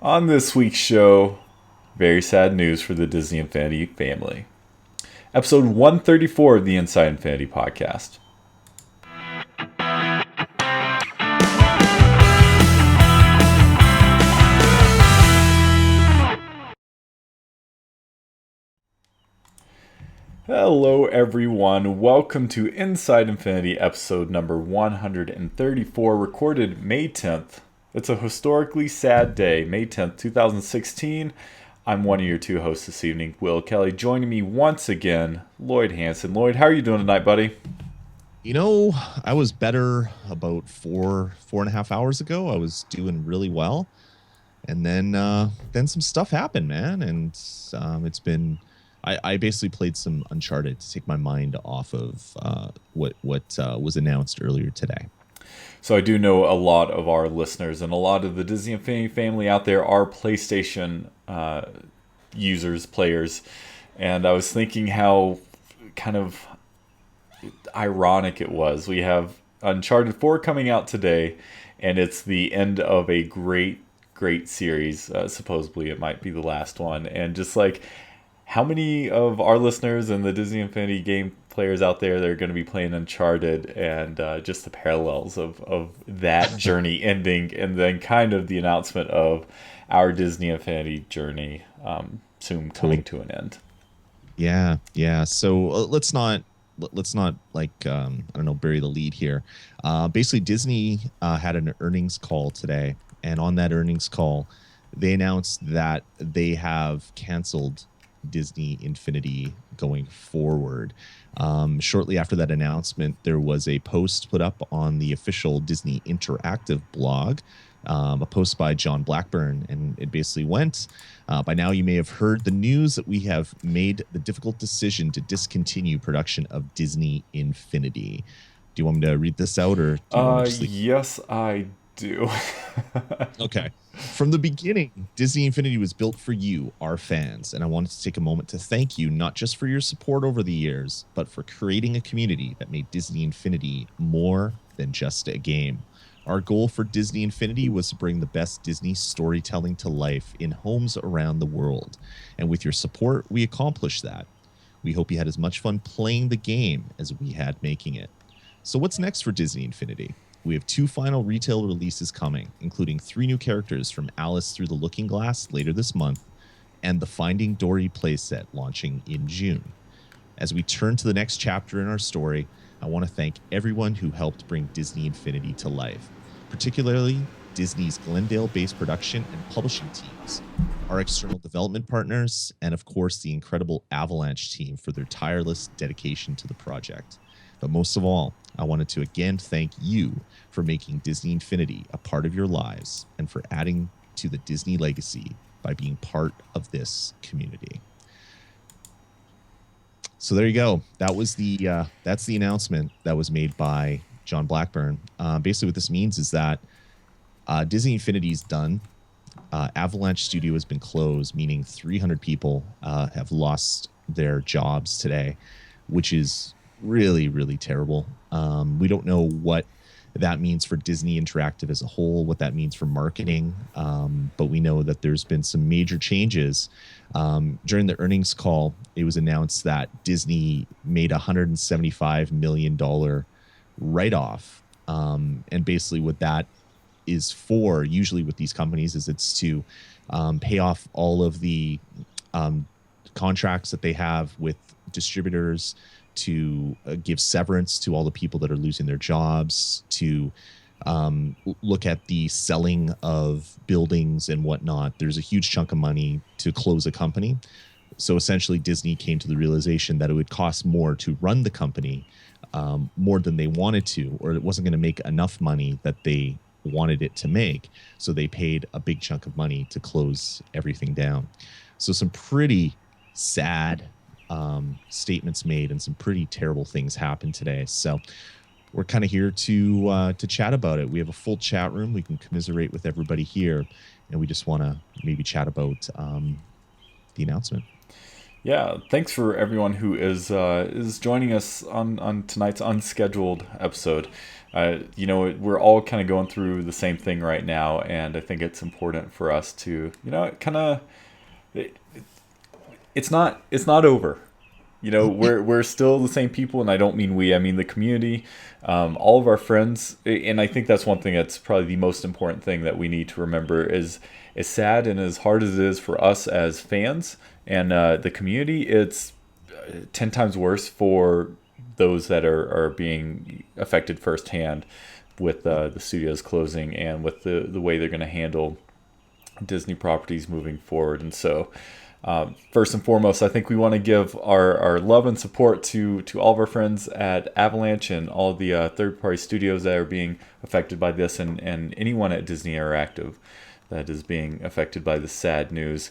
On this week's show, very sad news for the Disney Infinity family. Episode 134 of the Inside Infinity podcast. Hello everyone, welcome to Inside Infinity episode number 134, recorded May 10th. It's a historically sad day, May 10th, 2016. I'm one of your two hosts this evening, Will Kelly. Joining me once again, Lloyd Hansen. Lloyd, how are you doing tonight, buddy? You know, I was better about four and a half hours ago. I was doing really well. And then some stuff happened, man. And it's been... I basically played some Uncharted to take my mind off of what was announced earlier today. So I do know a lot of our listeners and a lot of the Disney Infinity family out there are PlayStation users, players. And I was thinking how kind of ironic it was. We have Uncharted 4 coming out today, and it's the end of a great series. Supposedly it might be the last one. And just like... how many of our listeners and the Disney Infinity game players out there that are going to be playing Uncharted, and just the parallels of that journey ending, and then kind of the announcement of our Disney Infinity journey soon coming to an end. Yeah. So let's not like I don't know, bury the lead here. Basically, Disney had an earnings call today, and on that earnings call, they announced that they have canceled Disney Infinity going forward. Shortly after that announcement, there was a post put up on the official Disney Interactive blog, a post by John Blackburn, and it basically went, by now you may have heard the news that we have made the difficult decision to discontinue production of Disney Infinity. Do you want me to read this out, or do you want to just leave? Yes, I do. Okay. From the beginning, Disney Infinity was built for you, our fans, and I wanted to take a moment to thank you not just for your support over the years, but for creating a community that made Disney Infinity more than just a game. Our goal for Disney Infinity was to bring the best Disney storytelling to life in homes around the world, and with your support, we accomplished that. We hope you had as much fun playing the game as we had making it. So what's next for Disney Infinity? We have 2 final retail releases coming, including 3 new characters from Alice Through the Looking Glass later this month, and the Finding Dory playset launching in June. As we turn to the next chapter in our story, I want to thank everyone who helped bring Disney Infinity to life, particularly Disney's Glendale-based production and publishing teams, our external development partners, and of course the incredible Avalanche team for their tireless dedication to the project. But most of all, I wanted to again thank you for making Disney Infinity a part of your lives and for adding to the Disney legacy by being part of this community. So there you go. That was that's the announcement that was made by John Blackburn. Basically, what this means is that Disney Infinity is done. Avalanche Studio has been closed, meaning 300 people have lost their jobs today, which is really, really terrible. We don't know what that means for Disney Interactive as a whole, what that means for marketing, but we know that there's been some major changes. During the earnings call, it was announced that Disney made a $175 million write-off, and basically what that is for, usually with these companies, is it's to pay off all of the contracts that they have with distributors, to give severance to all the people that are losing their jobs, to look at the selling of buildings and whatnot. There's a huge chunk of money to close a company. So essentially, Disney came to the realization that it would cost more to run the company, more than they wanted to, or it wasn't going to make enough money that they wanted it to make. So they paid a big chunk of money to close everything down. So some pretty sad statements made and some pretty terrible things happened today. So we're kind of here to chat about it. We have a full chat room. We can commiserate with everybody here, and we just want to maybe chat about the announcement. Yeah, thanks for everyone who is joining us on tonight's unscheduled episode. We're all kind of going through the same thing right now, and I think it's important for us to, kind of, it, it's not over. We're still the same people, and I don't mean we, I mean the community, all of our friends, and I think that's one thing that's probably the most important thing that we need to remember is as sad and as hard as it is for us as fans and the community, it's 10 times worse for those that are being affected firsthand with the studios closing and with the way they're going to handle Disney properties moving forward. And so, first and foremost, I think we want to give our love and support to all of our friends at Avalanche and all of the third-party studios that are being affected by this, and anyone at Disney Interactive that is being affected by this sad news.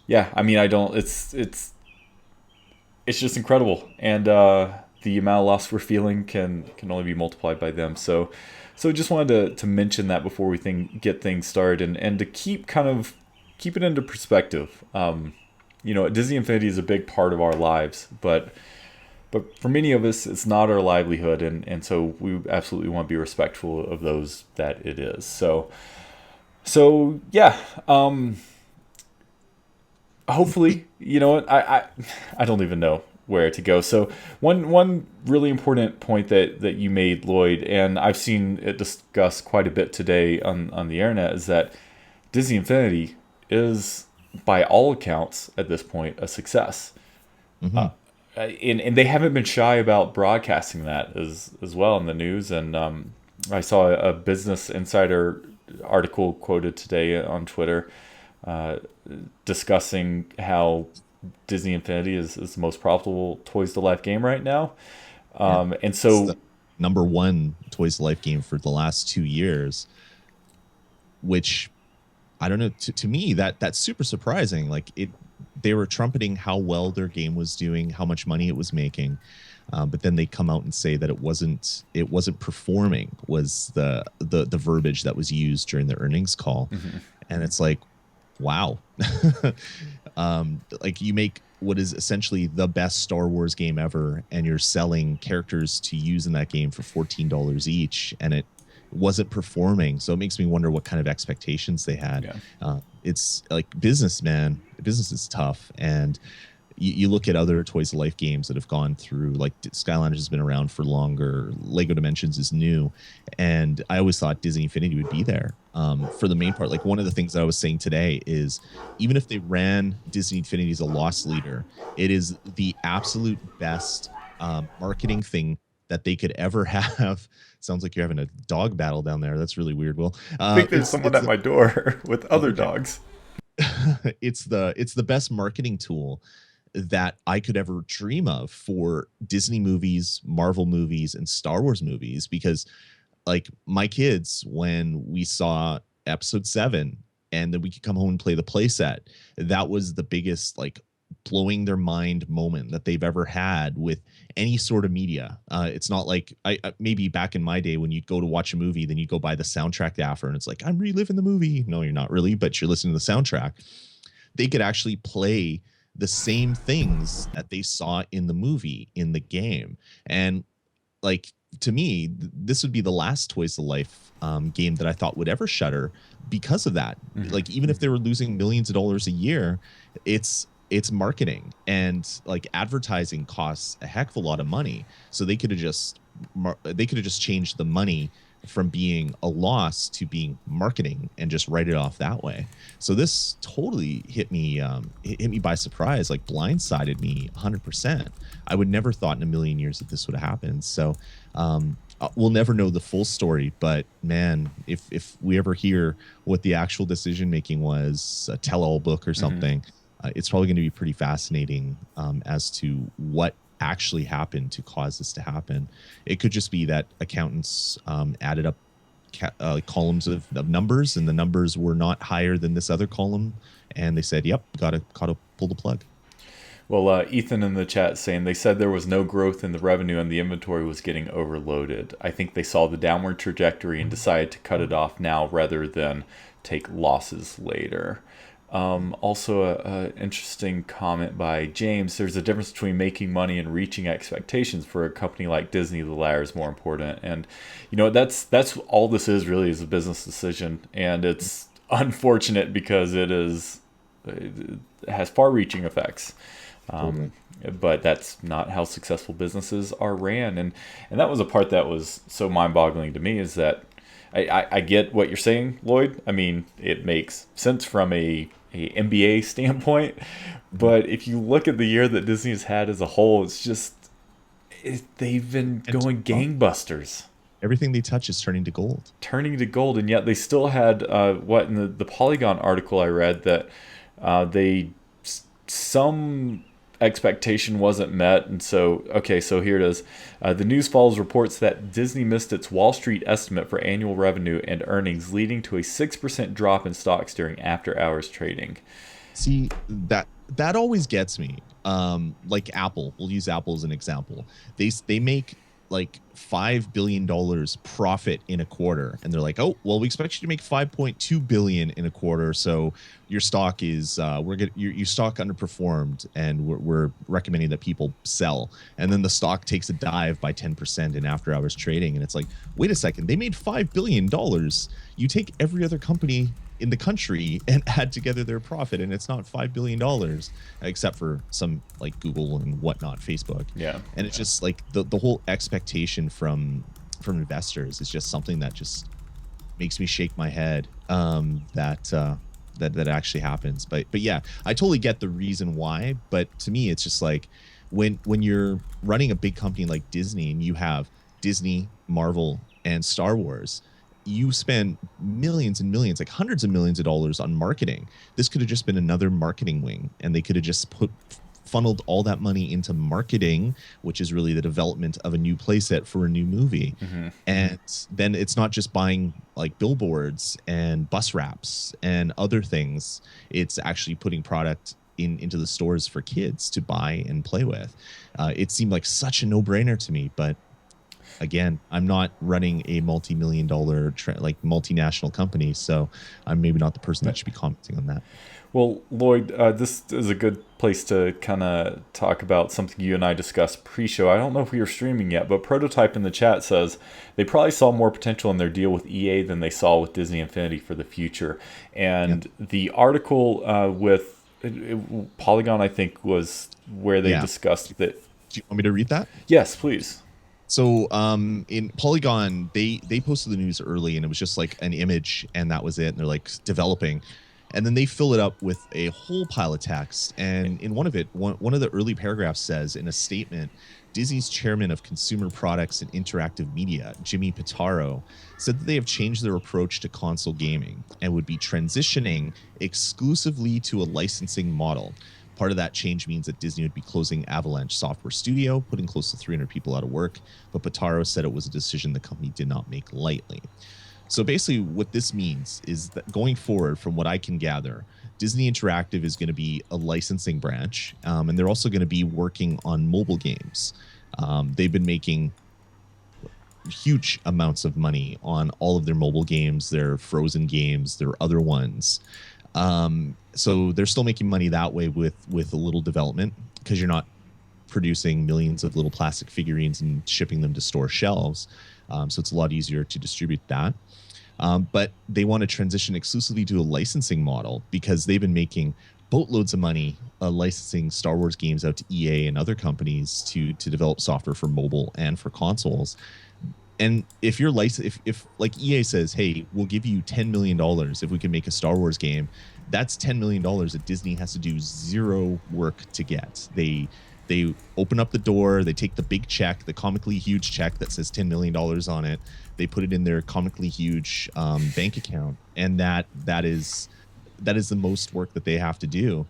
Yeah, I mean, I don't. It's just incredible, and the amount of loss we're feeling can only be multiplied by them. So just wanted to mention that before we get things started, and to keep it into perspective. Disney Infinity is a big part of our lives, but for many of us, it's not our livelihood, and so we absolutely want to be respectful of those that it is. So yeah. Hopefully, you know what, I don't even know where to go. So one really important point that you made, Lloyd, and I've seen it discussed quite a bit today on the internet, is that Disney Infinity is, by all accounts at this point, a success. Mm-hmm. And they haven't been shy about broadcasting that as well in the news. And I saw a Business Insider article quoted today on Twitter, discussing how Disney Infinity is the most profitable Toys to Life game right now. And so, it's the number one Toys to Life game for the last 2 years, which I don't know, to me that's super surprising. Like, they were trumpeting how well their game was doing, how much money it was making, but then they come out and say that it wasn't performing, was the verbiage that was used during the earnings call. mm-hmm. And it's like, wow. Like, you make what is essentially the best Star Wars game ever, and you're selling characters to use in that game for $14 each, and it wasn't performing. So it makes me wonder what kind of expectations they had. Yeah. It's like, business is tough. And you look at other Toys to Life games that have gone through, like Skylanders has been around for longer, Lego Dimensions is new, and I always thought Disney Infinity would be there for the main part. Like, one of the things that I was saying today is, even if they ran Disney Infinity as a loss leader, it is the absolute best marketing thing that they could ever have. Sounds like you're having a dog battle down there. That's really weird, Will. I think there's someone at my door with other dogs. It's the best marketing tool that I could ever dream of for Disney movies, Marvel movies, and Star Wars movies. Because, like, my kids, when we saw episode 7 and then we could come home and play the playset, that was the biggest, like, blowing their mind moment that they've ever had with any sort of media. It's not like I maybe back in my day when you'd go to watch a movie, then you'd go buy the soundtrack after, and it's like, I'm reliving the movie. No, you're not really, but you're listening to the soundtrack. They could actually play the same things that they saw in the movie in the game. And, like, to me, this would be the last Toys to Life game that I thought would ever shutter because of that. Mm-hmm. Like, even if they were losing millions of dollars a year, it's marketing, and, like, advertising costs a heck of a lot of money. So they could have just changed the money from being a loss to being marketing and just write it off that way. So this totally hit me by surprise, like, blindsided me 100%. I would never thought in a million years that this would happen. So we'll never know the full story, but man, if we ever hear what the actual decision making was, a tell-all book or something, it's probably going to be pretty fascinating as to what actually happened to cause this to happen. It could just be that accountants added up columns of numbers, and the numbers were not higher than this other column, and they said, yep, gotta pull the plug. Well, Ethan in the chat saying they said there was no growth in the revenue and the inventory was getting overloaded. I think they saw the downward trajectory and decided to cut it off now rather than take losses later. Also, a interesting comment by James. There's a difference between making money and reaching expectations. For a company like Disney, the latter is more important. And that's all this is really, is a business decision, and it's unfortunate because it has far-reaching effects. Totally. But that's not how successful businesses are ran, and that was a part that was so mind-boggling to me. Is that I get what you're saying, Lloyd. I mean, it makes sense from a MBA standpoint, but if you look at the year that Disney has had as a whole, they've been And going gangbusters, everything they touch is turning to gold. turning to gold, and yet they still had what in the Polygon article I read, that they some expectation wasn't met, and so okay, so here it is. The News Falls reports that Disney missed its Wall Street estimate for annual revenue and earnings, leading to a 6% drop in stocks during after-hours trading. See, that always gets me. Like Apple, we'll use Apple as an example. They make like $5 billion profit in a quarter, and they're like, oh well, we expect you to make 5.2 billion in a quarter, so your stock is your stock underperformed, and we're recommending that people sell. And then the stock takes a dive by 10% in after hours trading, and it's like, wait a second, they made $5 billion. You take every other company in the country and add together their profit, and it's not $5 billion, except for some like Google and whatnot, Facebook. Yeah. And it's just like the whole expectation from investors is just something that just makes me shake my head, that actually happens. But yeah, I totally get the reason why, but to me it's just like, when you're running a big company like Disney, and you have Disney, Marvel, and Star Wars, you spend millions and millions, like hundreds of millions of dollars on marketing. This could have just been another marketing wing, and they could have just funneled all that money into marketing, which is really the development of a new playset for a new movie. Mm-hmm. And then it's not just buying like billboards and bus wraps and other things. It's actually putting product into the stores for kids to buy and play with. It seemed like such a no-brainer to me, but again, I'm not running a multi-million dollar like multinational company, so I'm maybe not the person that should be commenting on that. Well, Lloyd, this is a good place to kind of talk about something you and I discussed pre-show. I don't know if we were streaming yet, but Prototype in the chat says they probably saw more potential in their deal with EA than they saw with Disney Infinity for the future. And the article with Polygon, I think, was where they discussed that. Do you want me to read that? Yes, please. So in Polygon, they posted the news early, and it was just like an image, and that was it. And they're like developing, and then they fill it up with a whole pile of text. And in one of the early paragraphs says, in a statement, Disney's chairman of consumer products and interactive media, Jimmy Pitaro, said that they have changed their approach to console gaming and would be transitioning exclusively to a licensing model. Part of that change means that Disney would be closing Avalanche Software Studio, putting close to 300 people out of work. But Pitaro said it was a decision the company did not make lightly. So basically what this means is that going forward, from what I can gather, Disney Interactive is going to be a licensing branch, and they're also going to be working on mobile games. They've been making huge amounts of money on all of their mobile games, their Frozen games, their other ones. So they're still making money that way with a little development, because you're not producing millions of little plastic figurines and shipping them to store shelves. So it's a lot easier to distribute that. But they want to transition exclusively to a licensing model, because they've been making boatloads of money licensing Star Wars games out to EA and other companies to develop software for mobile and for consoles. And if you're if like EA says, hey, we'll give you $10 million if we can make a Star Wars game, that's $10 million that Disney has to do zero work to get. They open up the door, they take the big check, the comically huge check that says $10 million on it, they put it in their comically huge bank account, and that is the most work that they have to do.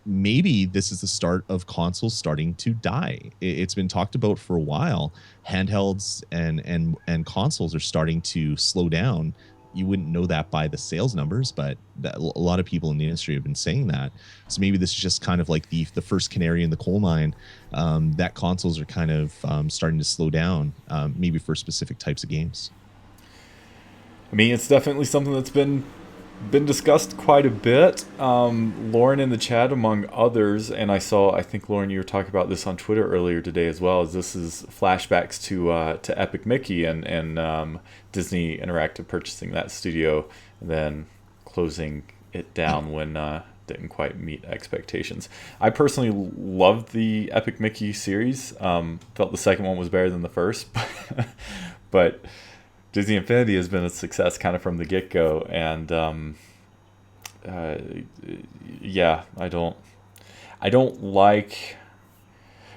Maybe this is the start of consoles starting to die. It's been talked about for a while. Handhelds and consoles are starting to slow down. You wouldn't know that by the sales numbers, but a lot of people in the industry have been saying that. So maybe this is just kind of like the first canary in the coal mine, that consoles are kind of starting to slow down, maybe for specific types of games. I mean, it's definitely something that's been been discussed quite a bit. Lauren in the chat, among others, and I think Lauren, you were talking about this on Twitter earlier today as well. As this is flashbacks to Epic Mickey and Disney Interactive purchasing that studio, and then closing it down when didn't quite meet expectations. I personally loved the Epic Mickey series. Felt the second one was better than the first, but Disney Infinity has been a success kind of from the get go, and uh, yeah, I don't like.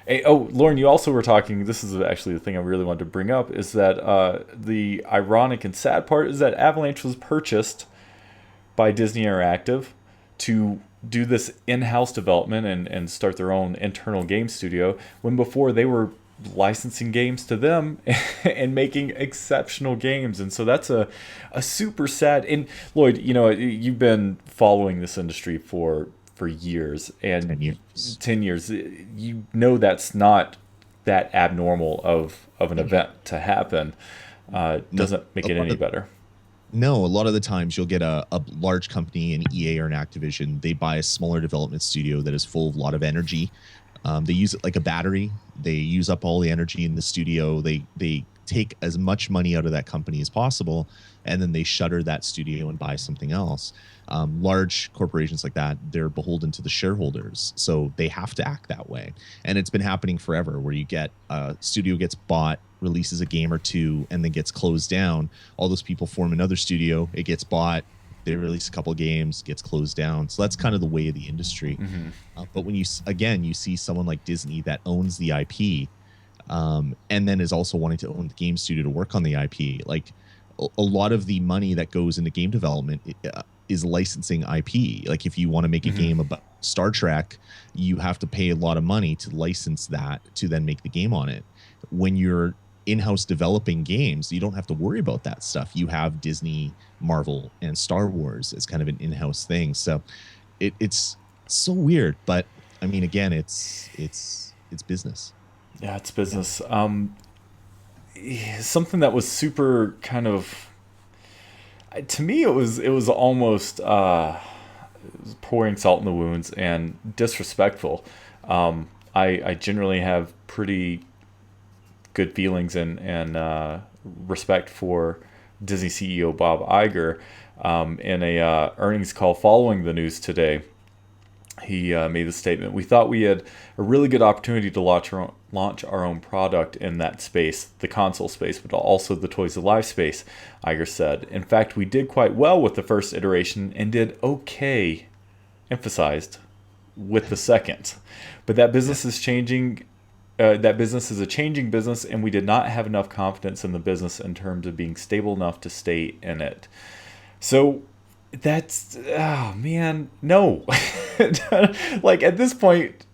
Hey, oh, Lauren, you also were talking. This is actually the thing I really wanted to bring up is that the ironic and sad part is that Avalanche was purchased by Disney Interactive to do this in-house development and start their own internal game studio when before they were licensing games to them and making exceptional games. And so that's a super sad. And Lloyd, you've been following this industry for years, and 10 years. 10 years, that's not that abnormal of an event to happen. Doesn't make it any better. No, a lot of the times you'll get a large company, an EA or an Activision. They buy a smaller development studio that is full of a lot of energy. They use it like a battery. They use up all the energy in the studio. They take as much money out of that company as possible, and then they shutter that studio and buy something else. Large corporations like that, they're beholden to the shareholders, so they have to act that way. And it's been happening forever, where you get a studio gets bought, releases a game or two, and then gets closed down. All those people form another studio. It gets bought. They release a couple of games, gets closed down. So that's kind of the way of the industry. Mm-hmm. But when you see someone like Disney that owns the IP, and then is also wanting to own the game studio to work on the IP, like a lot of the money that goes into game development is licensing IP. Like if you want to make a game about Star Trek, you have to pay a lot of money to license that to then make the game on it. When you're in-house developing games, you don't have to worry about that stuff. You have Disney, Marvel, and Star Wars as kind of an in-house thing. So it's so weird, but I mean, again, it's business. Yeah, it's business. Something that was super kind of, to me, it was almost pouring salt in the wounds and disrespectful. I generally have pretty good feelings and respect for Disney CEO Bob Iger. In a earnings call following the news today, he made the statement: "We thought we had a really good opportunity to launch our own product in that space, the console space, but also the Toys Alive space," Iger said. "In fact, we did quite well with the first iteration and did okay," emphasized, "with the second. But that business is changing. That business is a changing business, and we did not have enough confidence in the business in terms of being stable enough to stay in it." So that's, oh man, no. Like at this point,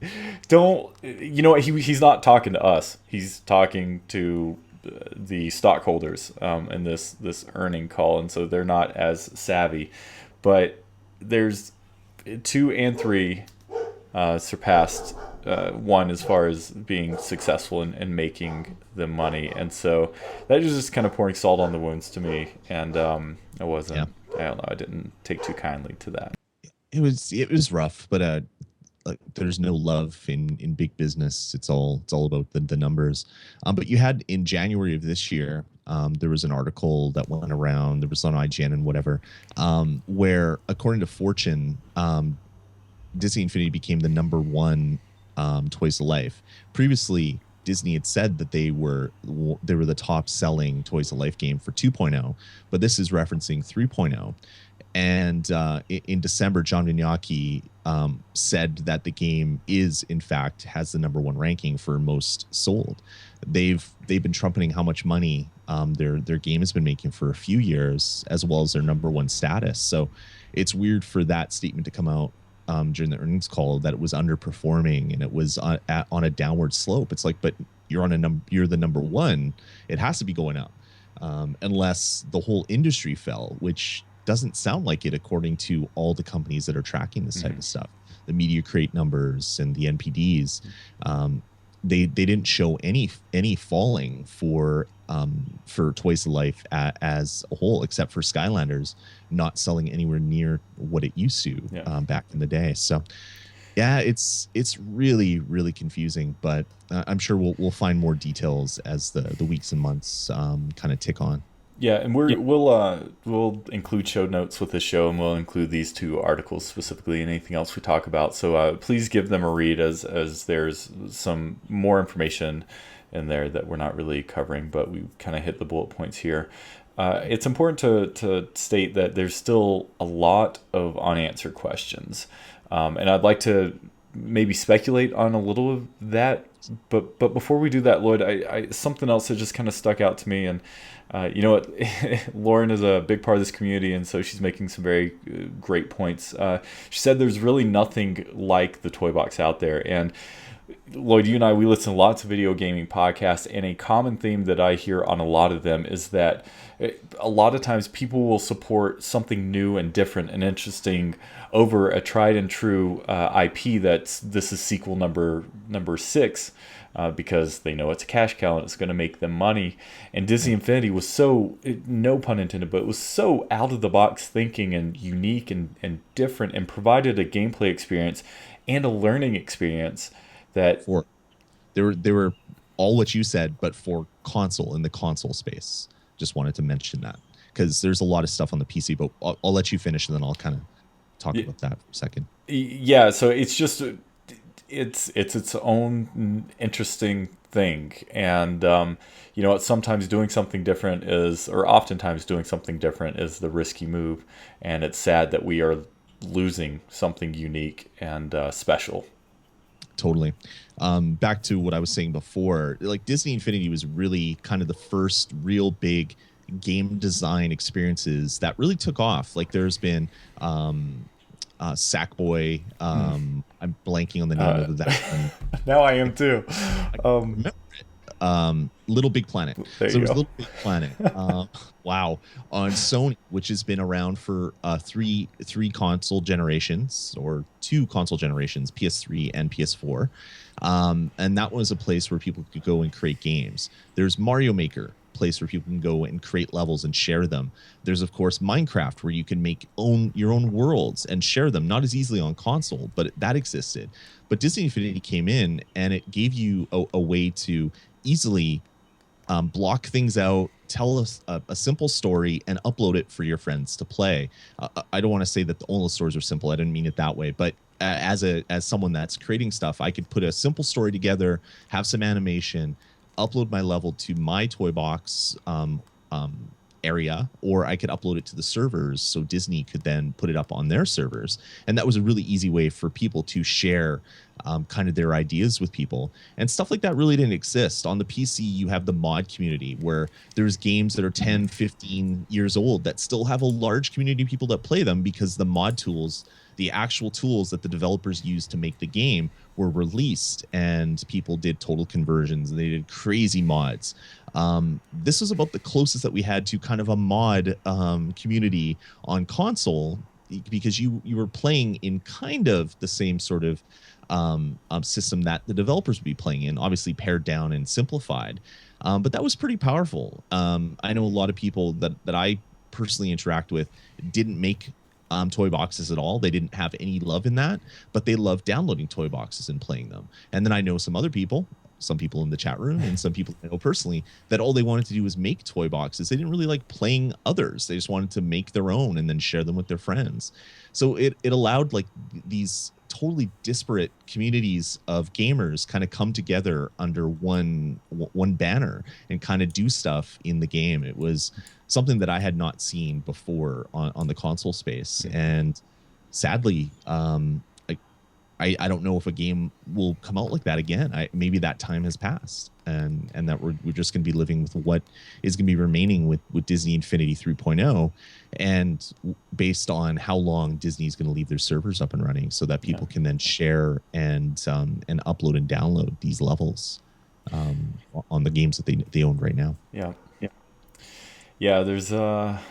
don't, he's not talking to us. He's talking to the stockholders in this earning call, and so they're not as savvy. But there's 2 and 3 surpassed 1 as far as being successful in making the money, and so that was just kind of pouring salt on the wounds to me, and I wasn't. Yeah. I don't know. I didn't take too kindly to that. It was rough, but like there's no love in big business. It's all about the numbers. But you had in January of this year, there was an article that went around. There was on IGN and whatever, where according to Fortune, Disney Infinity became the #1 Toys to Life. Previously, Disney had said that they were the top selling Toys to Life game for 2.0, but this is referencing 3.0. And in December, John Vignacchi said that the game in fact has the #1 ranking for most sold. They've been trumpeting how much money their game has been making for a few years, as well as their #1 status. So it's weird for that statement to come out during the earnings call, that it was underperforming and it was on a downward slope. It's like, but you're the #1. It has to be going up, unless the whole industry fell, which doesn't sound like it according to all the companies that are tracking this type of stuff. The Media Crate numbers and the NPDs, they didn't show any falling for for Toys to Life as a whole, except for Skylanders not selling anywhere near what it used to Yeah. back in the day. So yeah, it's really really confusing, but I'm sure we'll find more details as the weeks and months kind of tick on. Yeah, and we'll include show notes with the show, and we'll include these two articles specifically and anything else we talk about. So please give them a read, as there's some more information in there that we're not really covering, but we kind of hit the bullet points here. It's important to state that there's still a lot of unanswered questions, and I'd like to maybe speculate on a little of that. But before we do that, Lloyd, I something else that just kind of stuck out to me, and you know what, Lauren is a big part of this community, and so she's making some very great points. She said there's really nothing like the toy box out there, and Lloyd, you and I, we listen to lots of video gaming podcasts, and a common theme that I hear on a lot of them is that a lot of times people will support something new and different and interesting over a tried and true IP this is sequel number 6, because they know it's a cash cow and it's going to make them money. And Disney Infinity was so, no pun intended, but it was so out of the box thinking and unique and different, and provided a gameplay experience and a learning experience that For they were all what you said, but for console, in the console space. Just wanted to mention that because there's a lot of stuff on the PC, but I'll let you finish and then I'll kind of talk about that for a second. Yeah, so it's just its own interesting thing, and you know, sometimes doing something different is, or oftentimes doing something different is the risky move, and it's sad that we are losing something unique and special. Totally. Back to what I was saying before, like Disney Infinity was really kind of the first real big game design experiences that really took off. Like there's been Sackboy. I'm blanking on the name of that one. Now I am too. Remember it. Little Big Planet. There So you it was go. Little Big Planet. Wow. On Sony, which has been around for three console generations, or two console generations, PS3 and PS4. And that was a place where people could go and create games. There's Mario Maker, place where people can go and create levels and share them. There's of course Minecraft, where you can make your own worlds and share them, not as easily on console, but that existed. But Disney Infinity came in and it gave you a way to easily block things out, tell us a simple story, and upload it for your friends to play. I don't want to say that all the stories are simple. I didn't mean it that way, but as someone that's creating stuff, I could put a simple story together, have some animation, upload my level to my toy box area, or I could upload it to the servers so Disney could then put it up on their servers. And that was a really easy way for people to share kind of their ideas with people. And stuff like that really didn't exist. On the PC, you have the mod community where there's games that are 10, 15 years old that still have a large community of people that play them because the mod tools, the actual tools that the developers used to make the game, were released, and people did total conversions and they did crazy mods. This was about the closest that we had to kind of a mod community on console, because you were playing in kind of the same sort of system that the developers would be playing in, obviously pared down and simplified. But that was pretty powerful. I know a lot of people that I personally interact with didn't make toy boxes at all. They didn't have any love in that, but they loved downloading toy boxes and playing them. And then I know some other people, some people in the chat room and some people I know personally, that all they wanted to do was make toy boxes. They didn't really like playing others. They just wanted to make their own and then share them with their friends. So it allowed like these totally disparate communities of gamers kind of come together under one banner and kind of do stuff in the game. It was something that I had not seen before on the console space. And sadly, I don't know if a game will come out like that again. Maybe that time has passed, and that we're just going to be living with what is going to be remaining with Disney Infinity 3.0, and based on how long Disney's going to leave their servers up and running, so that people can then share and upload and download these levels on the games that they own right now. Yeah. There's I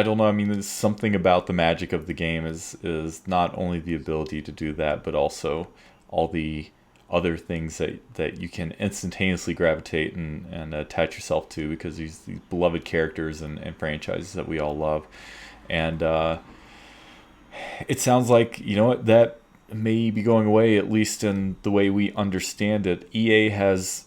don't know. I mean, there's something about the magic of the game is not only the ability to do that, but also all the other things that you can instantaneously gravitate and attach yourself to, because these beloved characters and franchises that we all love. And it sounds like, you know what, that may be going away, at least in the way we understand it. EA has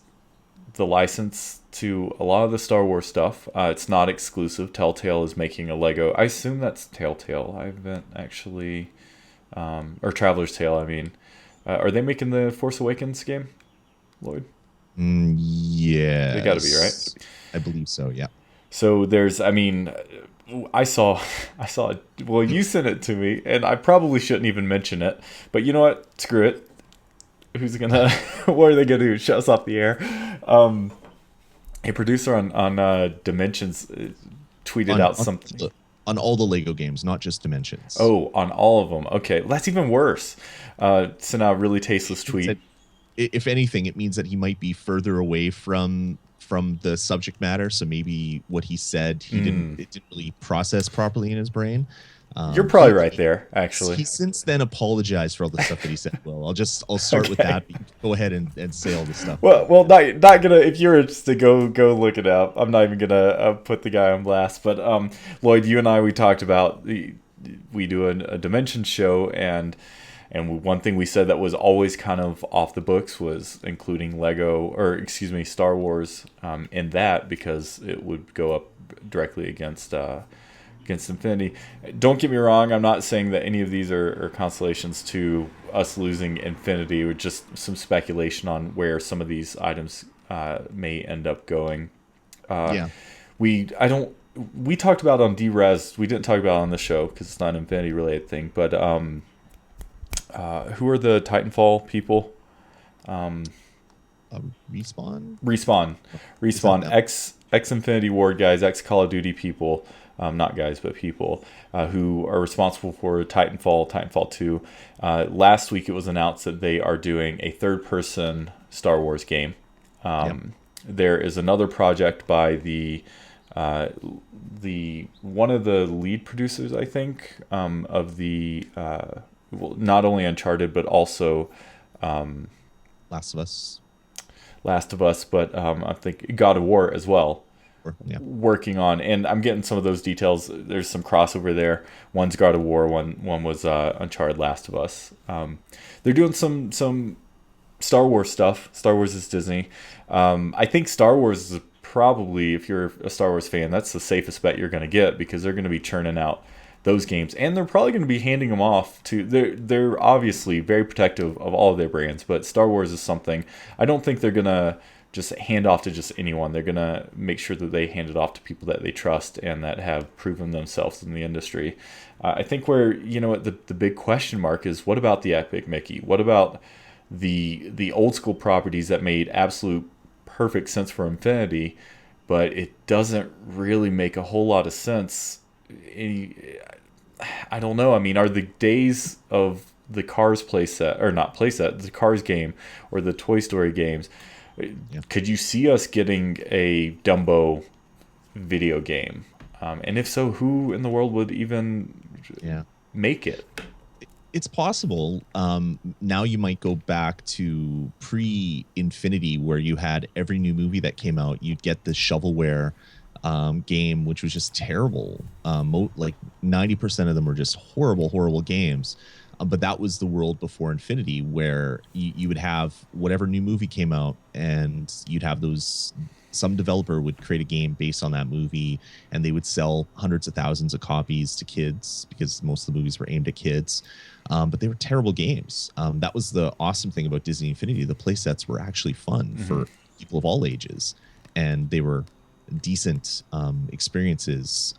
the license to a lot of the Star Wars stuff. It's not exclusive. Telltale is making a Lego. I assume that's Telltale. I haven't actually... or Traveler's Tale, I mean. Are they making the Force Awakens game, Lloyd? Yeah. They got to be, right? I believe so, yeah. So there's, I mean, I saw, well, you sent it to me, and I probably shouldn't even mention it, but you know what? Screw it. Who's gonna, what are they gonna do? Shut us off the air? A producer on Dimensions tweeted out something. On all the Lego games, not just Dimensions. Oh, on all of them. Okay, well, that's even worse. Sent out a really tasteless tweet. If anything, it means that he might be further away from the subject matter. So maybe what he said, it didn't really process properly in his brain. You're probably right there, actually. He since then apologized for all the stuff that he said. Well, I'll start with that. Go ahead and say all this stuff. Well, not gonna. If you're interested, go look it up. I'm not even gonna put the guy on blast. But Lloyd, you and I, we talked about we do a Dimension show, and one thing we said that was always kind of off the books was including Star Wars in that, because it would go up directly against Infinity. Don't get me wrong, I'm not saying that any of these are consolations to us losing Infinity, or just some speculation on where some of these items may end up going. We talked about on D-Res, we didn't talk about it on the show because it's not an Infinity related thing, but who are the Titanfall people? Respawn, ex Infinity Ward guys, ex Call of Duty people. Not guys, but people who are responsible for Titanfall 2. Last week it was announced that they are doing a third-person Star Wars game. There is another project by the one of the lead producers, I think, of the not only Uncharted but also Last of Us, but I think God of War as well. Working on, and I'm getting some of those details. There's some crossover there. One's God of War, one was Uncharted, Last of Us. They're doing some Star Wars stuff. Star Wars is Disney. I think Star Wars is probably, if you're a Star Wars fan, that's the safest bet you're going to get, because they're going to be churning out those games, and they're probably going to be handing them off to. They're obviously very protective of all of their brands, but Star Wars is something. I don't think they're going to just hand off to just anyone. They're going to make sure that they hand it off to people that they trust and that have proven themselves in the industry. I think where, the big question mark is, what about the Epic Mickey? What about the old school properties that made absolute perfect sense for Infinity, but it doesn't really make a whole lot of sense? I don't know. I mean, are the days of the Cars the Cars game or the Toy Story games, could you see us getting a Dumbo video game? And if so, who in the world would even make it? It's possible. Now you might go back to pre-Infinity, where you had every new movie that came out, you'd get the shovelware game, which was just terrible. Like 90% of them were just horrible games. But that was the world before Infinity, where you would have whatever new movie came out, and you'd have some developer would create a game based on that movie, and they would sell hundreds of thousands of copies to kids, because most of the movies were aimed at kids. But they were terrible games. That was the awesome thing about Disney Infinity. The play sets were actually fun for people of all ages, and they were decent experiences.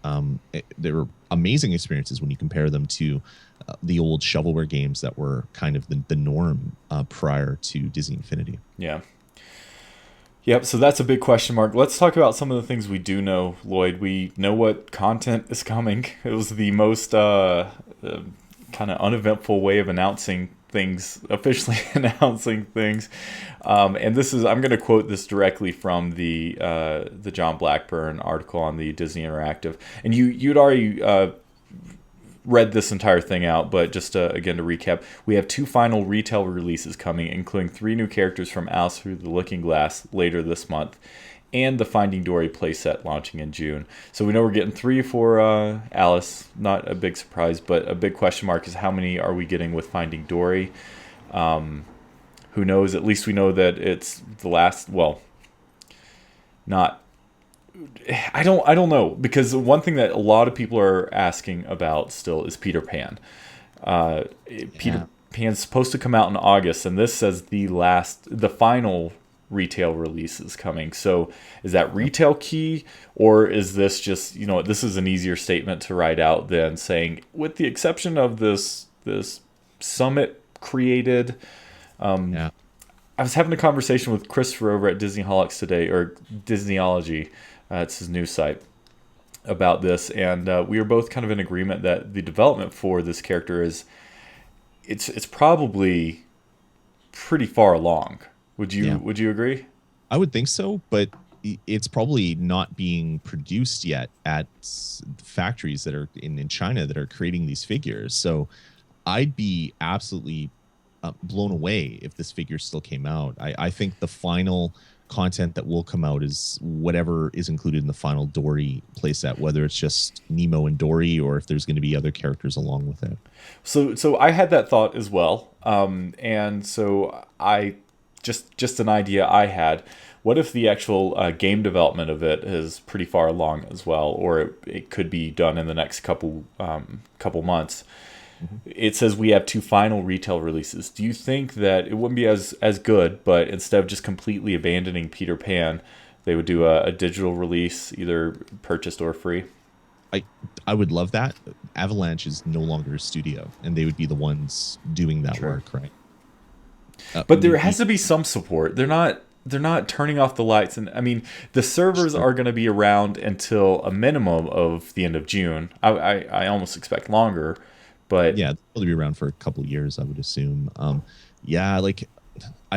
They were amazing experiences when you compare them to the old shovelware games that were kind of the norm prior to Disney Infinity. Yeah. Yep, so that's a big question mark. Let's talk about some of the things we do know, Lloyd. We know what content is coming. It was the most kind of uneventful way of announcing things, officially announcing things. And this is, I'm going to quote this directly from the John Blackburn article on the Disney Interactive. And you'd already read this entire thing out, but just again to recap, we have 2 final retail releases coming, including 3 new characters from Alice Through the Looking Glass later this month, and the Finding Dory playset launching in June. So we know we're getting 3 for Alice. Not a big surprise, but a big question mark is how many are we getting with Finding Dory? Who knows? At least we know that it's the last. Well, not. I don't know, because one thing that a lot of people are asking about still is Peter Pan. Peter Pan's supposed to come out in August, and this says the final retail release is coming. So is that retail key, or is this just, this is an easier statement to write out than saying, with the exception of this Summit created. I was having a conversation with Christopher over at Disneyholics today, or Disneyology, it's his news site, about this, and we were both kind of in agreement that the development for this character it's probably pretty far along. Would you agree? I would think so, but it's probably not being produced yet at factories that are in China that are creating these figures. So I'd be absolutely blown away if this figure still came out. I think the final content that will come out is whatever is included in the final Dory playset, whether it's just Nemo and Dory or if there's going to be other characters along with it. So I had that thought as well, and so I just an idea I had. What if the actual game development of it is pretty far along as well, or it could be done in the next couple months? It says we have 2 final retail releases. Do you think that it wouldn't be as good, but instead of just completely abandoning Peter Pan, they would do a digital release, either purchased or free? I would love that. Avalanche is no longer a studio, and they would be the ones doing that work, right? But there has to be some support. They're not turning off the lights, and I mean the servers are going to be around until a minimum of the end of June. I almost expect longer. But yeah, they'll be around for a couple of years, I would assume. I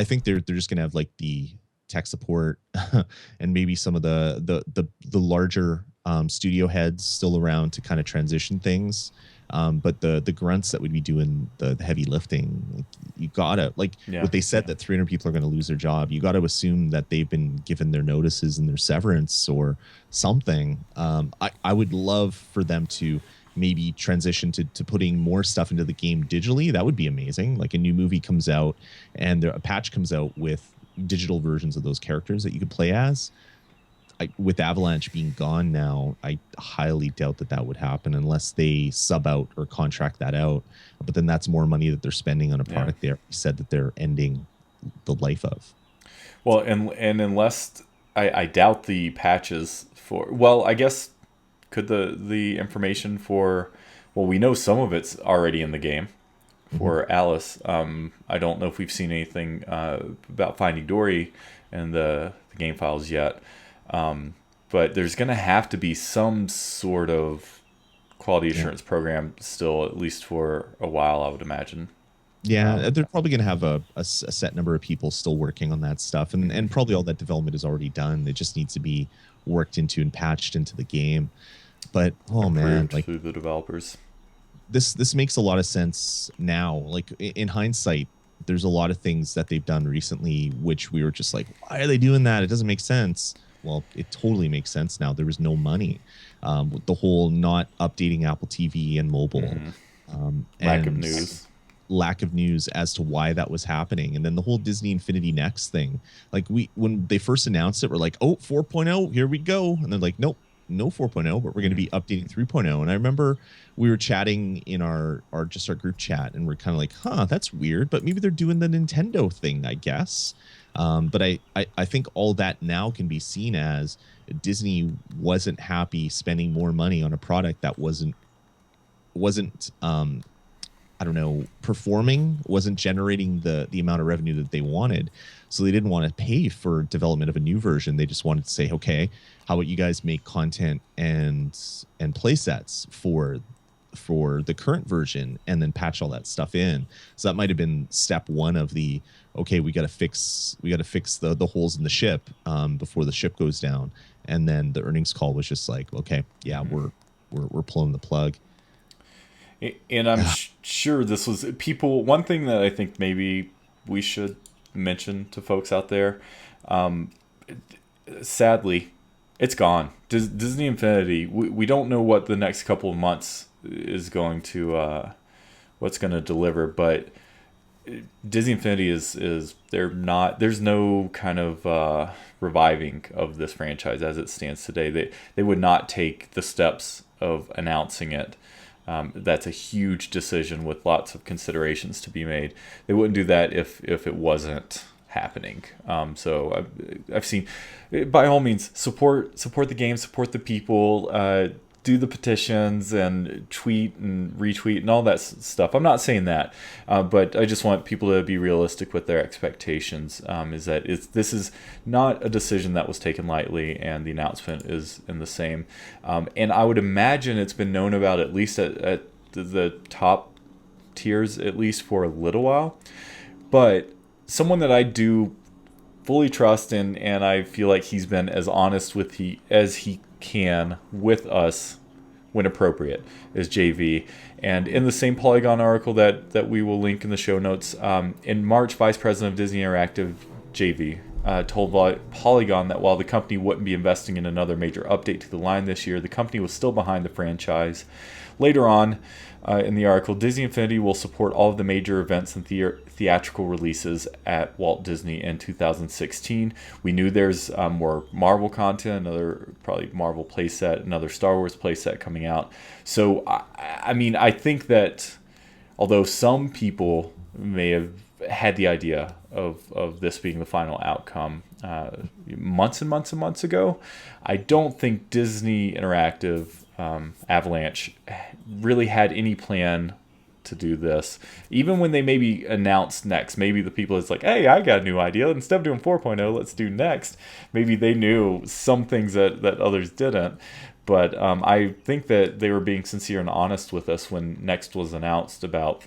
think they're just gonna have like the tech support and maybe some of the larger studio heads still around to kind of transition things. But the grunts that would be doing the heavy lifting, you gotta what they said that 300 people are going to lose their job. You got to assume that they've been given their notices and their severance or something. I would love for them to maybe transition to putting more stuff into the game digitally. That would be amazing. Like a new movie comes out and a patch comes out with digital versions of those characters that you could play as. With Avalanche being gone now, I highly doubt that would happen unless they sub out or contract that out. But then that's more money that they're spending on a product they said that they're ending the life of. Well, and unless I doubt the patches for, well, I guess could the information for, well, we know some of it's already in the game for Alice. I don't know if we've seen anything about Finding Dory in the game files yet. But there's going to have to be some sort of quality assurance program still, at least for a while, I would imagine. Yeah, they're probably going to have a set number of people still working on that stuff. And probably all that development is already done. It just needs to be worked into and patched into the game. But, man, like through the developers. This makes a lot of sense now. Like in hindsight, there's a lot of things that they've done recently, which we were just like, why are they doing that? It doesn't make sense. Well, it totally makes sense now. There was no money. With the whole not updating Apple TV and mobile. Lack of news as to why that was happening. And then the whole Disney Infinity Next thing. Like when they first announced it, we're like, 4.0, here we go. And they're like, nope, no 4.0, but we're going to be updating 3.0. And I remember we were chatting in our group chat, and we're kind of like, that's weird, but maybe they're doing the Nintendo thing, I guess. But I think all that now can be seen as Disney wasn't happy spending more money on a product that wasn't performing, wasn't generating the amount of revenue that they wanted. So they didn't want to pay for development of a new version. They just wanted to say, okay, how about you guys make content and play sets for the current version and then patch all that stuff in. So that might have been step one of the, okay, we got to fix the holes in the ship before the ship goes down. And then the earnings call was just like, okay, yeah, we're pulling the plug. And I'm sure this was people. One thing that I think maybe we should mention to folks out there, um, sadly, it's gone. Disney Infinity. We don't know what the next couple of months is going to what's going to deliver, but Disney Infinity is they're not. There's no kind of reviving of this franchise as it stands today. They would not take the steps of announcing it. That's a huge decision with lots of considerations to be made. They wouldn't do that if it wasn't happening. So I've seen, by all means, support the game, support the people, do the petitions and tweet and retweet and all that stuff. I'm not saying that, but I just want people to be realistic with their expectations. Is that this is not a decision that was taken lightly, and the announcement is in the same. And I would imagine it's been known about at least at the top tiers, at least for a little while. But someone that I do fully trust and I feel like he's been as honest as he can with us when appropriate is JV. And in the same Polygon article that we will link in the show notes, in March, Vice President of Disney Interactive, JV, told Polygon that while the company wouldn't be investing in another major update to the line this year, the company was still behind the franchise. Later on in the article, Disney Infinity will support all of the major events and theatrical releases at Walt Disney in 2016. We knew there's more Marvel content, another probably Marvel playset, another Star Wars playset coming out. So, I mean, I think that although some people may have had the idea of this being the final outcome months and months and months ago, I don't think Disney Interactive Avalanche really had any plan to do this. Even when they maybe announced next, maybe the people is like, hey, I got a new idea. Instead of doing 4.0, let's do next. Maybe they knew some things that others didn't. But I think that they were being sincere and honest with us when next was announced about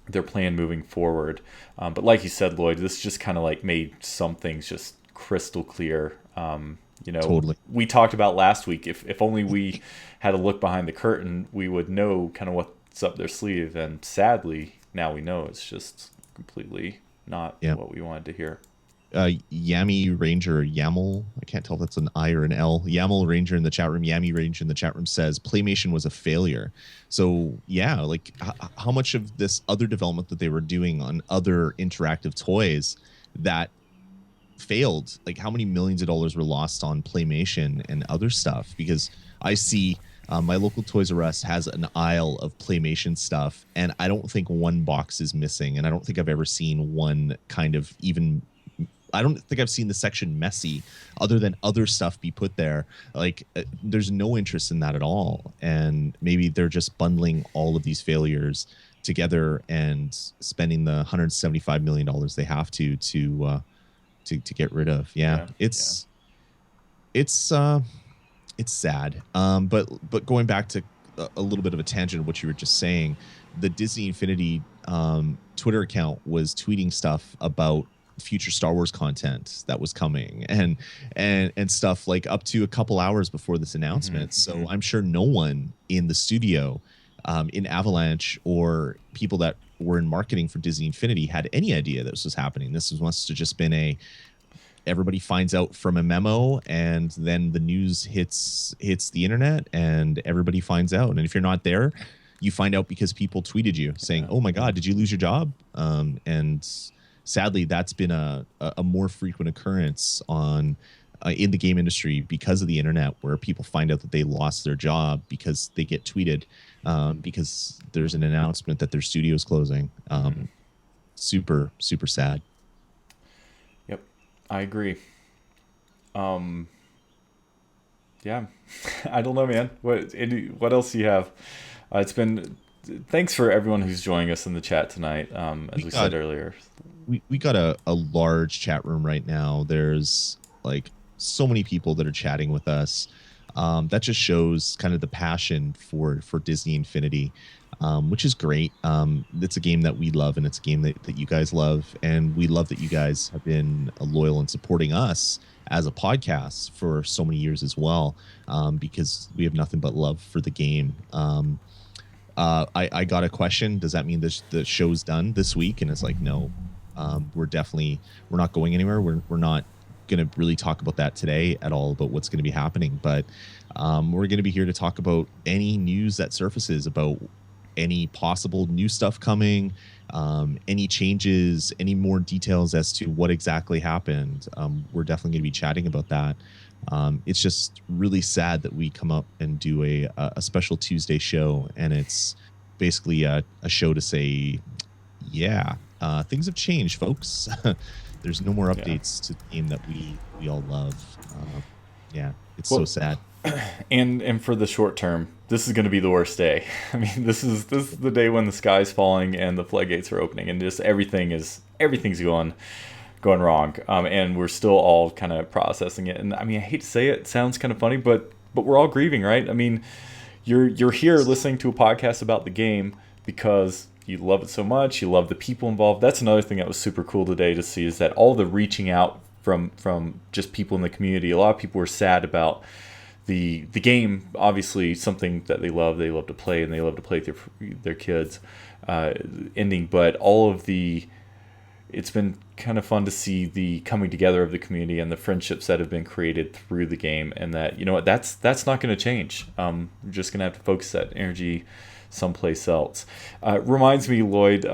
their plan moving forward. But like you said, Lloyd, this just kind of like made some things just crystal clear. Totally. We talked about last week, if only we had a look behind the curtain, we would know kind of what's up their sleeve. And sadly, now we know it's just completely not what we wanted to hear. Yami Ranger, Yaml, I can't tell if that's an I or an L. Yaml Ranger in the chat room, Yami Ranger in the chat room says Playmation was a failure. So yeah, like how much of this other development that they were doing on other interactive toys that failed, like how many millions of dollars were lost on Playmation and other stuff? Because I see my local Toys R Us has an aisle of Playmation stuff, and I don't think one box is missing, and I don't think I've ever seen one kind of even. I don't think I've seen the section messy other than other stuff be put there. Like there's no interest in that at all. And maybe they're just bundling all of these failures together and spending the $175 million they have to get rid of. It's sad. But going back to a little bit of a tangent of what you were just saying, the Disney Infinity Twitter account was tweeting stuff about future Star Wars content that was coming and stuff like up to a couple hours before this announcement. So I'm sure no one in the studio in Avalanche or people that were in marketing for Disney Infinity had any idea this was happening. Must have just been everybody finds out from a memo, and then the news hits the internet and everybody finds out. And if you're not there, you find out because people tweeted you saying, oh my God, did you lose your job? And sadly, that's been a more frequent occurrence in the game industry because of the internet, where people find out that they lost their job because they get tweeted because there's an announcement that their studio is closing. Super, super sad. Yep, I agree. Yeah, I don't know, man. What else do you have? Thanks for everyone who's joining us in the chat tonight. As we said earlier, we got a large chat room right now. There's like so many people that are chatting with us. That just shows kind of the passion for Disney Infinity, which is great. It's a game that we love, and it's a game that you guys love, and we love that you guys have been loyal and supporting us as a podcast for so many years as well, because we have nothing but love for the game. I got a question. Does that mean the show's done this week? And it's like, no, we're not going anywhere. We're not going to really talk about that today at all, about what's going to be happening. But we're going to be here to talk about any news that surfaces about any possible new stuff coming, any changes, any more details as to what exactly happened. We're definitely going to be chatting about that. It's just really sad that we come up and do a special Tuesday show, and it's basically a show to say, yeah, things have changed, folks. There's no more updates to the game that we all love. Yeah, it's so sad. And for the short term, this is going to be the worst day. I mean, this is the day when the sky's falling and the floodgates are opening, and just everything's going wrong. And we're still all kind of processing it. And I mean, I hate to say it sounds kind of funny, but we're all grieving, right? I mean, you're here listening to a podcast about the game because you love it so much. You love the people involved. That's another thing that was super cool today to see, is that all the reaching out from just people in the community. A lot of people were sad about the game, obviously something that they love to play, and they love to play with their kids, ending. But it's been kind of fun to see the coming together of the community and the friendships that have been created through the game, and that, you know what, that's not going to change. We're just going to have to focus that energy someplace else. Reminds me, Lloyd,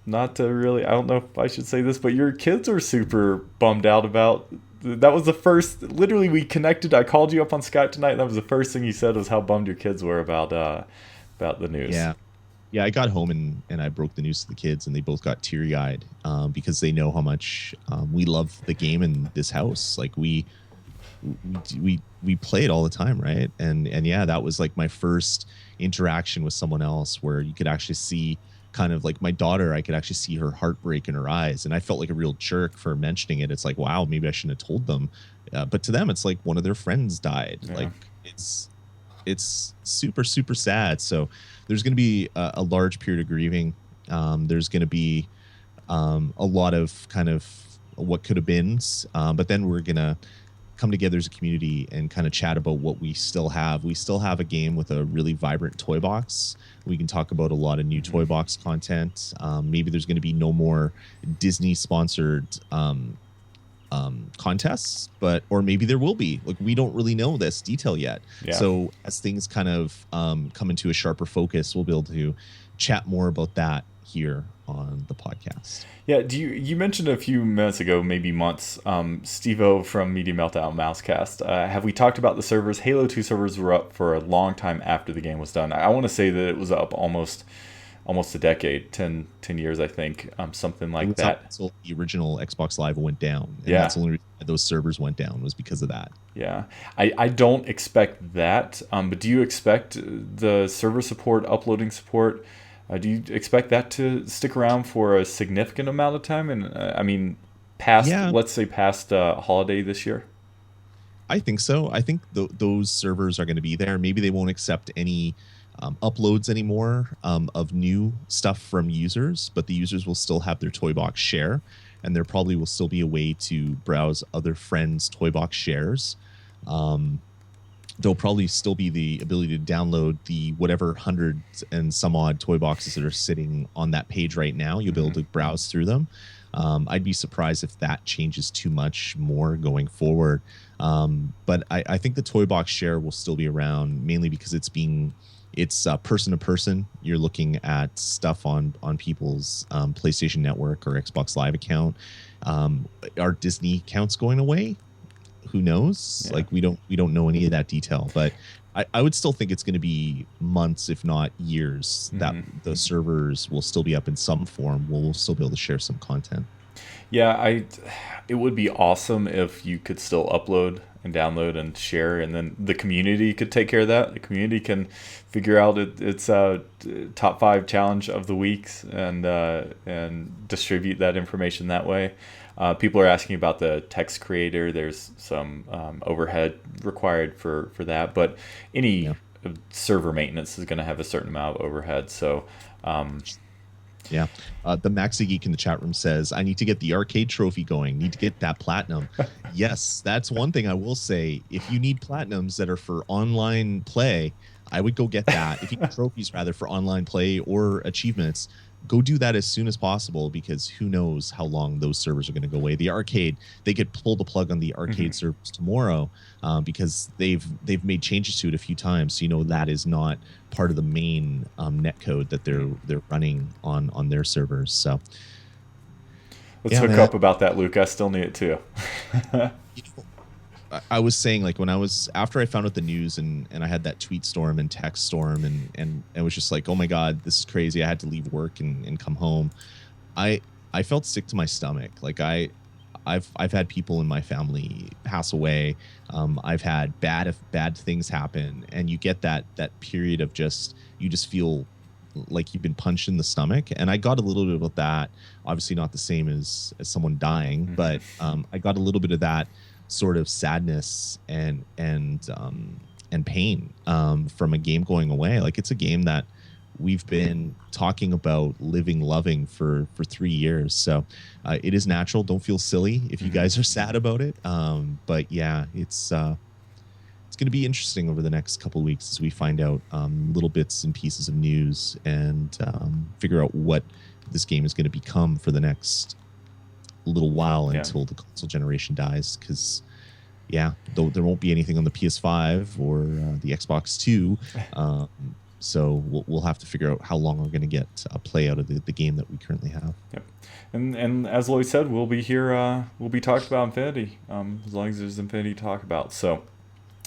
not to really, I don't know if I should say this, but your kids are super bummed out about. That was the first, literally, we connected. I called you up on Skype tonight. That was the first thing you said, was how bummed your kids were about the news. Yeah, I got home and I broke the news to the kids, and they both got teary-eyed because they know how much we love the game in this house. Like we play it all the time, right? And yeah, that was like my first interaction with someone else, where you could actually see, kind of like my daughter, I could actually see her heartbreak in her eyes, and I felt like a real jerk for mentioning it. It's like, wow, maybe I shouldn't have told them, but to them, it's like one of their friends died. Yeah. Like it's super, super sad. So there's going to be a large period of grieving. There's going to be a lot of kind of what could have been, but then we're going to come together as a community and kind of chat about what we still have. We still have a game with a really vibrant toy box. We can talk about a lot of new toy box content. Maybe there's going to be no more Disney sponsored contests, or maybe there will be. Like, we don't really know this detail yet. Yeah. So as things kind of come into a sharper focus, we'll be able to chat more about that here on the podcast. Yeah, you mentioned a few minutes ago, maybe months, Steve-O from Media Meltdown Mousecast. Have we talked about the servers? Halo 2 servers were up for a long time after the game was done. I want to say that it was up almost a decade, 10 years, I think, something like that. Until the original Xbox Live went down. And that's the only reason those servers went down, was because of that. Yeah. I don't expect that, but do you expect the server support, uploading support, do you expect that to stick around for a significant amount of time? And I mean, let's say past holiday this year? I think so. I think those servers are going to be there. Maybe they won't accept any uploads anymore of new stuff from users, but the users will still have their Toy Box share, and there probably will still be a way to browse other friends' Toy Box shares. There'll probably still be the ability to download the whatever hundreds and some odd toy boxes that are sitting on that page right now. You'll be able to browse through them. I'd be surprised if that changes too much more going forward. But I think the toy box share will still be around, mainly because it's person to person. You're looking at stuff on people's PlayStation Network or Xbox Live account. Are Disney accounts going away? Who knows? Yeah. Like, we don't know any of that detail, but I would still think it's going to be months, if not years, that the servers will still be up in some form. We'll still be able to share some content. Yeah, it would be awesome if you could still upload and download and share, and then the community could take care of that. The community can figure out its top 5 challenge of the weeks and distribute that information that way. People are asking about the text creator. There's some overhead required for that, but any server maintenance is going to have a certain amount of overhead. So, the Maxi Geek in the chat room says, I need to get the arcade trophy going. Need to get that platinum. Yes, that's one thing I will say. If you need platinums that are for online play, I would go get that. If you need trophies rather for online play or achievements, go do that as soon as possible, because who knows how long those servers are going to go away. The arcade, they could pull the plug on the arcade servers tomorrow, because they've made changes to it a few times. So that is not part of the main net code that they're running on their servers. So Let's yeah, hook man. up about that, Luke. I still need it too. You know, I was saying, like, when I was after I found out the news, and I had that tweet storm and text storm, and it was just like, oh my god, this is crazy. I had to leave work and come home. I I felt sick to my stomach. Like, I've had people in my family pass away. I've had bad things happen, and you get that period of you just feel like you've been punched in the stomach. And I got a little bit about that. Obviously, not the same as someone dying, but I got a little bit of that sort of sadness and pain, from a game going away. Like, it's a game that we've been talking about living, loving for 3 years. So it is natural. Don't feel silly if you guys are sad about it. But yeah, it's going to be interesting over the next couple of weeks as we find out little bits and pieces of news, and figure out what this game is going to become for the next little while until the console generation dies. Because yeah, though there won't be anything on the PS5 or the Xbox 2. So we'll have to figure out how long we're going to get a play out of the game that we currently have. Yep. And as Lloyd said, we'll be here. We'll be talking about Infinity, as long as there's Infinity to talk about. So,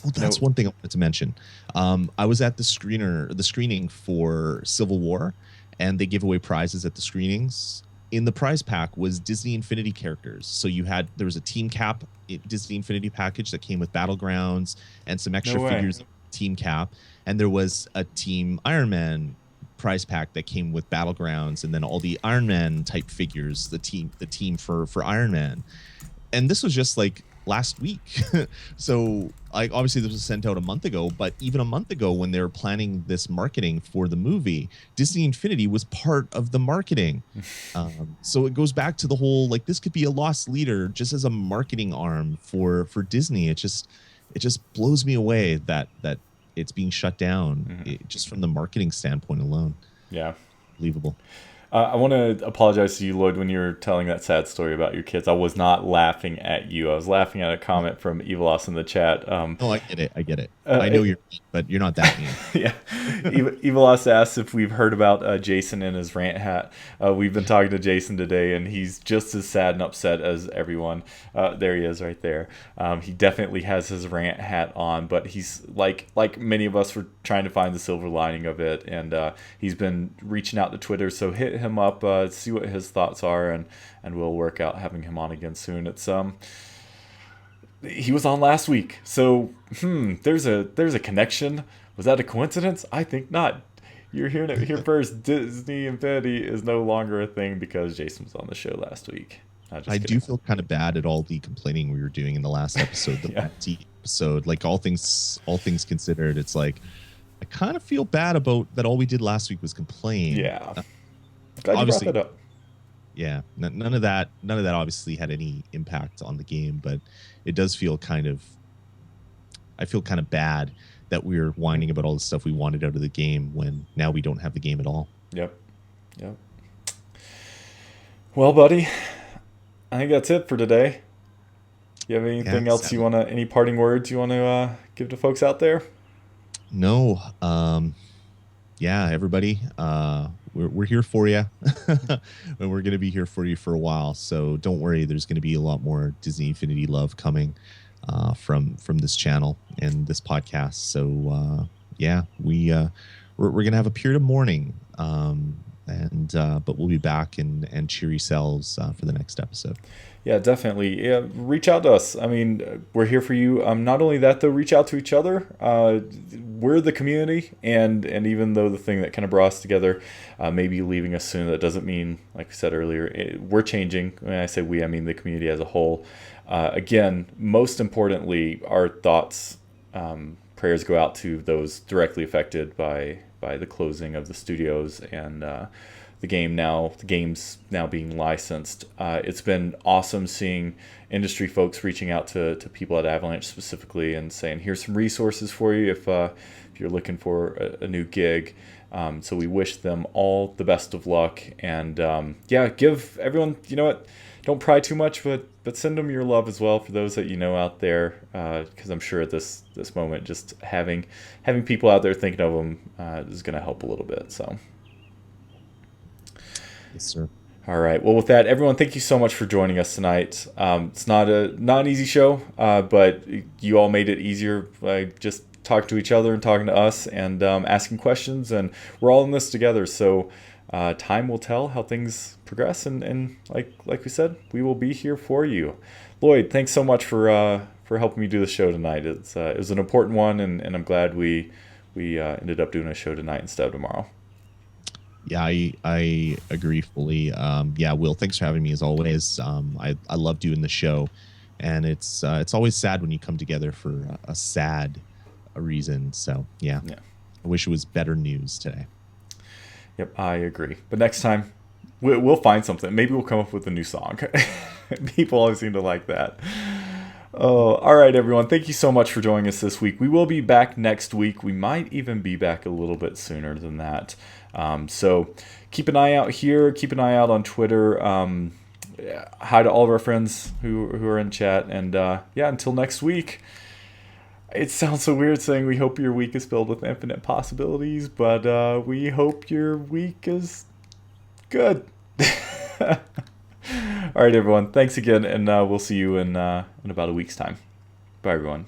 Well, that's one thing I wanted to mention. I was at the screening for Civil War, and they give away prizes at the screenings. In the prize pack was Disney Infinity characters. So there was a Team Cap Disney Infinity package that came with Battlegrounds and some extra figures of Team Cap, and there was a Team Iron Man prize pack that came with Battlegrounds, and then all the Iron Man type figures, the team for Iron Man. And this was just like last week. So like, obviously this was sent out a month ago, but even a month ago when they were planning this marketing for the movie, Disney Infinity was part of the marketing. So it goes back to the whole, like, this could be a lost leader just as a marketing arm for Disney. It just blows me away that it's being shut down, just from the marketing standpoint alone. Yeah. Unbelievable. I want to apologize to you, Lloyd, when you were telling that sad story about your kids. I was not laughing at you. I was laughing at a comment from Evilos in the chat. Oh, I get it. I know you're mean, but you're not that mean. Yeah. Evilos asks if we've heard about Jason and his rant hat. We've been talking to Jason today, and he's just as sad and upset as everyone. There he is right there. He definitely has his rant hat on, but he's like many of us, were trying to find the silver lining of it, and he's been reaching out to Twitter, so hit him up, see what his thoughts are, and we'll work out having him on again soon. It's he was on last week, so there's a connection. Was that a coincidence? I think not. You're hearing it here first. Disney Infinity is no longer a thing because Jason was on the show last week. I do feel kind of bad at all the complaining we were doing in the last episode, the episode. Like, all things considered, it's like, I kind of feel bad about that. All we did last week was complain. Yeah. Glad obviously, you brought that up. Yeah, none of that obviously had any impact on the game, but it does feel I feel kind of bad that we're whining about all the stuff we wanted out of the game when now we don't have the game at all. Yep. Well, buddy, I think that's it for today. You have anything else you want to, any parting words you want to give to folks out there? No. Yeah, everybody, we're here for you, and we're going to be here for you for a while. So don't worry, there's going to be a lot more Disney Infinity love coming from this channel and this podcast. So yeah, we're going to have a period of mourning, but we'll be back and cheery selves for the next episode. Yeah, definitely. Yeah, reach out to us. I mean, we're here for you. Not only that, though, reach out to each other. We're the community, and even though the thing that kind of brought us together may be leaving us soon, that doesn't mean, like we said earlier, we're changing. When I say we, I mean the community as a whole. Again, most importantly, our thoughts, prayers go out to those directly affected by the closing of the studios and the games now being licensed. It's been awesome seeing industry folks reaching out to people at Avalanche specifically and saying, here's some resources for you if you're looking for a new gig. So we wish them all the best of luck, and give everyone, don't pry too much, but send them your love as well for those that out there, because I'm sure at this moment just having people out there thinking of them is going to help a little bit. So. Yes, sir. All right. Well, with that, everyone, thank you so much for joining us tonight. It's not an easy show, but you all made it easier by just talking to each other and talking to us and asking questions, and we're all in this together. So time will tell how things progress, and like we said, we will be here for you. Lloyd, thanks so much for helping me do the show tonight. It was an important one, and I'm glad we ended up doing a show tonight instead of tomorrow. Yeah, I agree fully. Will, thanks for having me as always. I love doing the show, and it's always sad when you come together for a sad reason. So yeah, I wish it was better news today. Yep, I agree. But next time, we'll find something. Maybe we'll come up with a new song. People always seem to like that. Oh, all right, everyone. Thank you so much for joining us this week. We will be back next week. We might even be back a little bit sooner than that. So keep an eye out here. Keep an eye out on Twitter. Hi to all of our friends who are in chat. And until next week. It sounds so weird saying we hope your week is filled with infinite possibilities, but we hope your week is good. All right, everyone. Thanks again, and we'll see you in about a week's time. Bye, everyone.